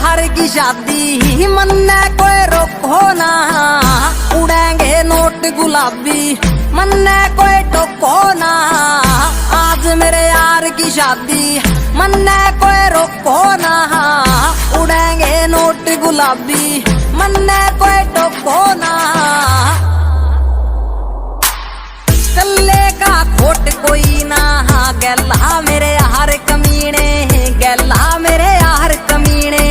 यार की शादी मन्ने कोई रोको ना, उड़ेंगे नोट गुलाबी मन्ने कोई टोको ना। आज मेरे यार की शादी मन्ने कोई रोको ना, उड़ेंगे नोट गुलाबी मन्ने कोई टोको ना। कल्ले का खोट कोई ना, गैला मेरे यार कमीने, गैला मेरे यार कमीने।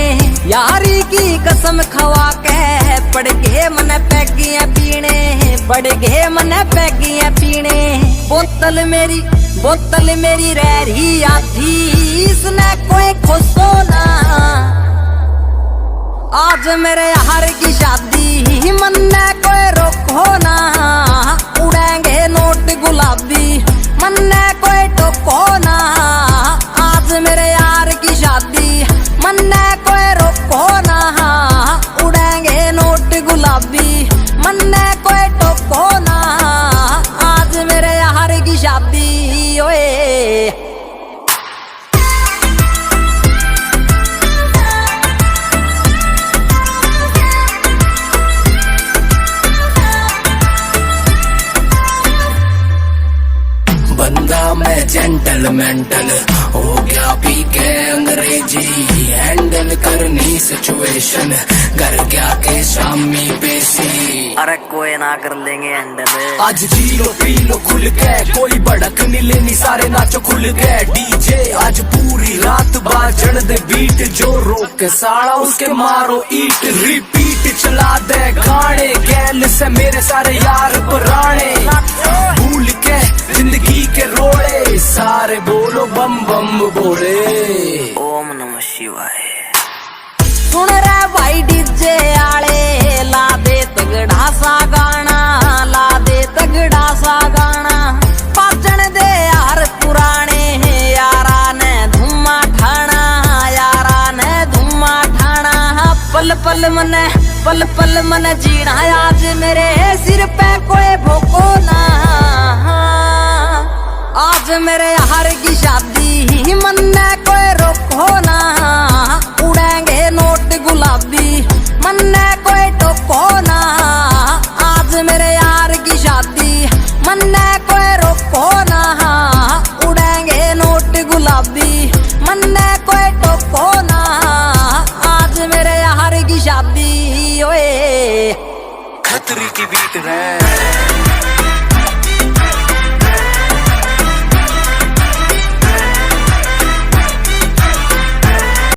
यारी की कसम खवा के पड़ गए मन पैगियां पीने, पड़ गए मन पैगियां पीने। बोतल मेरी रह रही आधी, इसने कोई खुशो ना। आज मेरे यार की शादी मन्ने कोई रोको ना, उड़ेंगे नोट गुलाबी मन्ने कोई टोको ना। आज मेरे यार की शादी मन्ने कोई रोको ना, उड़ेंगे नोट गुलाबी मन्ने कोई टोको ना। आज मेरे यार की शादी ओए। बंदा मैं जेंटल मेंटल हो गया पी के अंग्रेजी, हैंडल करनी सिचुएशन घर क्या के शामी पेशी। अरे कोई ना कर लेंगे हैंडल। आज जी लो पी लो खुल के, कोई भड़क नहीं लेनी सारे नाचो खुल के। डीजे आज पूरी रात बाजण दे बीट, जो रोक के साड़ा उसके मारो ईट। रिपीट चला दे गाने, गैल से मेरे सारे यार पुराने। भूल के जिंदगी के रोड़े, सारे बोलो बम बम बोले। ओम नमः शिवाय। सुन रे भाई डीजे आले, ला दे तगड़ा सा गाना, ला दे तगड़ा सा गाना। पाचन दे यार पुराने, यारा ने धुमा ठाना, यारा ने धुमा ठाना। पल पल मन जीना, आज मेरे सिर पे कोई भोको ना। आज मेरे यार की शादी मन्ने कोई रोको ना, उड़ेंगे नोट गुलाबी मन्ने कोई टोको ना। आज मेरे यार की शादी मन्ने कोई रोको ना, उड़ेंगे नोट गुलाबी मन्ने कोई टोको ना। आज मेरे यार की शादी ओए। खतरी की बीट है।